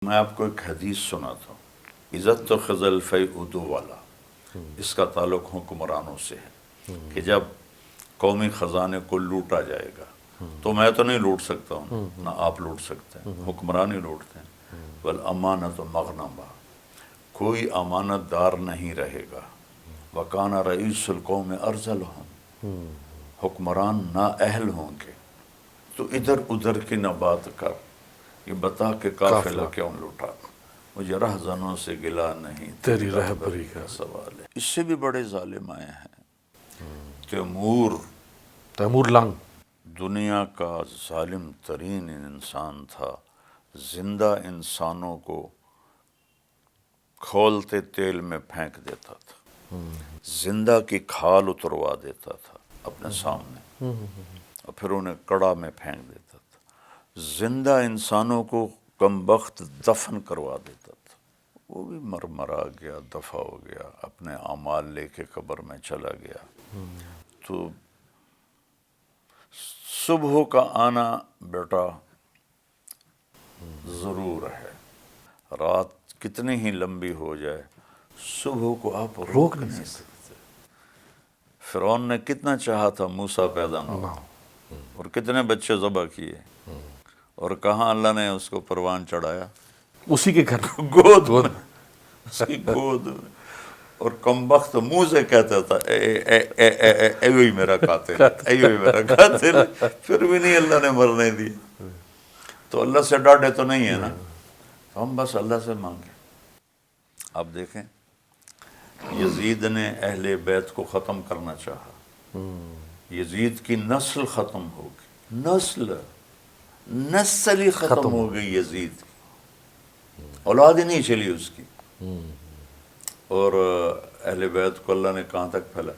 میں آپ کو ایک حدیث سناتا ہوں، عزت تو خزل فی ادو والا، اس کا تعلق حکمرانوں سے ہے کہ جب قومی خزانے کو لوٹا جائے گا تو میں تو نہیں لوٹ سکتا ہوں، نہ آپ لوٹ سکتے ہیں، حکمران ہی لوٹتے ہیں۔ والامانۃ مغنما، کوئی امانت دار نہیں رہے گا۔ وکان رئیس القوم ارذلہم، حکمران نااہل ہوں گے تو ادھر ادھر کی نہ بات کر، یہ بتا کہ قافلہ کیوں لوٹا، مجھے رہزنوں سے گلا نہیں، تیری رہبری کا سوال ہے۔ اس سے بھی بڑے ظالم آئے ہیں۔ تیمور لنگ دنیا کا ظالم ترین انسان تھا، زندہ انسانوں کو کھولتے تیل میں پھینک دیتا تھا، زندہ کی کھال اتروا دیتا تھا اپنے سامنے اور پھر انہیں کڑا میں پھینک دیتا تھا، زندہ انسانوں کو کمبخت دفن کروا دیتا تھا، وہ بھی مرمرا گیا، دفع ہو گیا، اپنے اعمال لے کے قبر میں چلا گیا۔ تو صبح کا آنا بیٹا ضرور ہے، رات کتنی ہی لمبی ہو جائے صبح کو آپ روک نہیں سکتے۔ فرعون نے کتنا چاہا تھا موسیٰ پیدا نہ ہو، اور کتنے بچے ذبح کیے، اور کہاں اللہ نے اس کو پروان چڑھایا؟ اسی کے گھر گود میں، اس کی گود میں، اور کمبخت منہ سے کہتا تھا اے وہی میرا قاتل، اے وہی میرا قاتل، پھر بھی نہیں اللہ نے مرنے دی۔ تو اللہ سے ڈاٹے تو نہیں ہے نا، ہم بس اللہ سے مانگیں۔ اب دیکھیں یزید نے اہل بیت کو ختم کرنا چاہا، یزید کی نسل ختم ہو گئی، نسل ہی ختم ہو گئی یزید کی، اولاد ہی نہیں چلی اس کی، اور اہل بیت کو اللہ نے کہاں تک پھیلا۔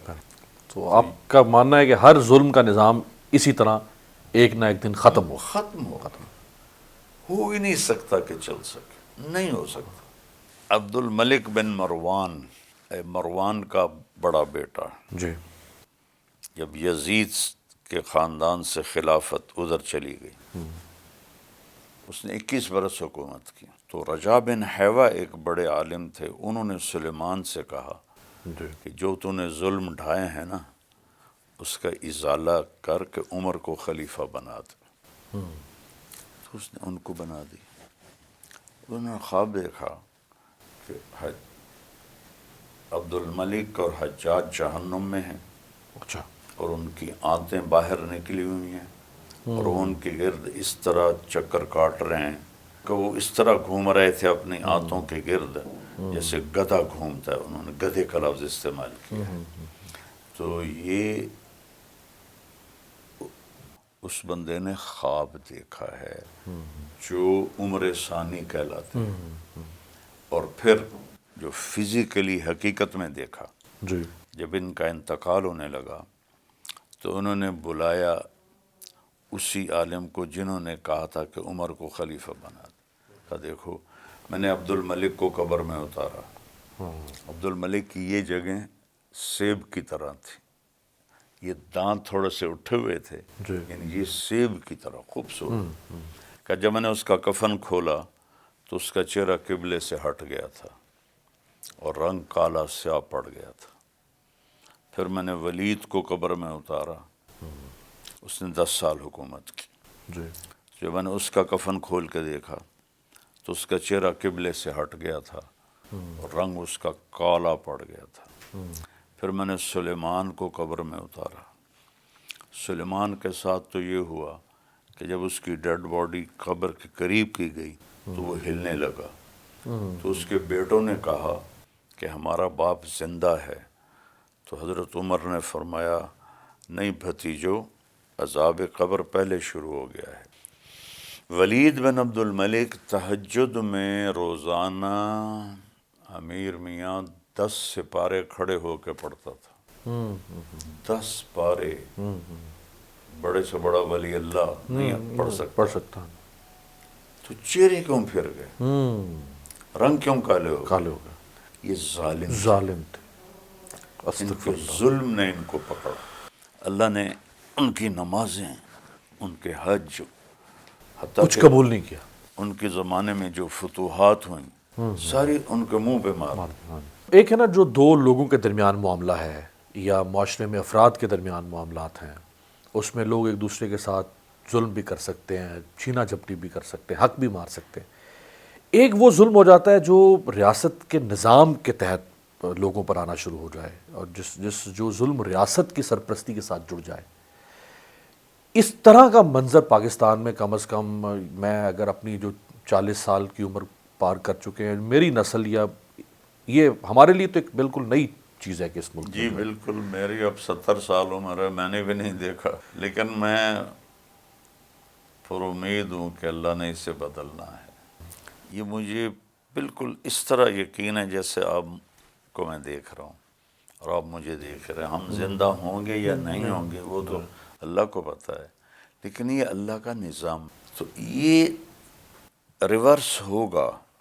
تو آپ کا ماننا ہے کہ ہر ظلم کا نظام اسی طرح ایک نہ ایک دن ختم ہو ہی نہیں سکتا کہ چل سکے، نہیں ہو سکتا۔ عبد الملک بن مروان، مروان کا بڑا بیٹا، جی، جب یزید کے خاندان سے خلافت ادھر چلی گئی، اس نے 21 برس حکومت کی، تو رجا بن حیوہ ایک بڑے عالم تھے، انہوں نے سلیمان سے کہا کہ جو تو نے ظلم ڈھائے ہیں نا اس کا ازالہ کر کے عمر کو خلیفہ بنا دے۔ تو اس نے ان کو بنا دی۔ انہوں نے خواب دیکھا کہ عبد الملک اور حجاج جہنم میں ہیں، اچھا، اور ان کی آنتیں باہر نکلی ہوئی ہیں، اور وہ ان کے گرد اس طرح چکر کاٹ رہے ہیں کہ وہ اس طرح گھوم رہے تھے اپنی آنتوں کے گرد جیسے گدھا گھومتا ہے، انہوں نے گدھے کا لفظ استعمال کیا ہے۔ تو یہ اس بندے نے خواب دیکھا ہے جو عمر ثانی کہلاتے ہیں، اور پھر جو فزیکلی حقیقت میں دیکھا، جی، جب ان کا انتقال ہونے لگا تو انہوں نے بلایا اسی عالم کو جنہوں نے کہا تھا کہ عمر کو خلیفہ بنا دے۔ کہا دیکھو میں نے عبد الملک کو قبر میں اتارا، عبد الملک کی یہ جگہ سیب کی طرح تھی، یہ دانت تھوڑے سے اٹھے ہوئے تھے، یعنی یہ سیب کی طرح خوبصورت۔ کہ جب میں نے اس کا کفن کھولا تو اس کا چہرہ قبلے سے ہٹ گیا تھا اور رنگ کالا سیاہ پڑ گیا تھا۔ پھر میں نے ولید کو قبر میں اتارا، اس نے 10 سال حکومت کی۔ جی، جب میں نے اس کا کفن کھول کے دیکھا تو اس کا چہرہ قبلے سے ہٹ گیا تھا اور رنگ اس کا کالا پڑ گیا تھا۔ پھر میں نے سلیمان کو قبر میں اتارا، سلیمان کے ساتھ تو یہ ہوا کہ جب اس کی ڈیڈ باڈی قبر کے قریب کی گئی تو وہ ہلنے لگا، تو اس کے بیٹوں نے کہا کہ ہمارا باپ زندہ ہے، تو حضرت عمر نے فرمایا نہیں بھتیجو، عذاب قبر پہلے شروع ہو گیا ہے۔ ولید بن عبد الملک تہجد میں روزانہ امیر میاں 10 سپارے کھڑے ہو کے پڑھتا تھا، 10 پارے، بڑے سے بڑا ولی اللہ نہیں پڑھ سکتا۔ تو چہرے کیوں پھر گئے، رنگ کیوں کالے ہو گئے؟ یہ ظالم تھے، ان کے ظلم نے ان کو پکڑا۔ اللہ نے ان کی نمازیں، ان کے حج، کچھ قبول نہیں کیا، ان کے زمانے میں جو فتوحات ہوئیں ساری ان کے منہ پہ مار. ایک ہے نا جو دو لوگوں کے درمیان معاملہ ہے یا معاشرے میں افراد کے درمیان معاملات ہیں، اس میں لوگ ایک دوسرے کے ساتھ ظلم بھی کر سکتے ہیں، چھینا جھپٹی بھی کر سکتے ہیں، حق بھی مار سکتے ہیں. ایک وہ ظلم ہو جاتا ہے جو ریاست کے نظام کے تحت لوگوں پر آنا شروع ہو جائے، اور جو ظلم ریاست کی سرپرستی کے ساتھ جڑ جائے. اس طرح کا منظر پاکستان میں کم از کم میں اگر اپنی جو 40 سال کی عمر پار کر چکے ہیں، میری نسل یا یہ ہمارے لیے تو ایک بالکل نئی چیز ہے کہ اس ملک جی بالکل، میری اب 70 سال عمر ہے، میں نے بھی نہیں دیکھا، لیکن میں پر امید ہوں کہ اللہ نے اسے بدلنا ہے. یہ مجھے بالکل اس طرح یقین ہے جیسے آپ کو میں دیکھ رہا ہوں اور آپ مجھے دیکھ رہے ہیں. ہم زندہ ہوں گے یا نہیں ہوں گے وہ تو اللہ کو پتہ ہے، لیکن یہ اللہ کا نظام. تو یہ ریورس ہوگا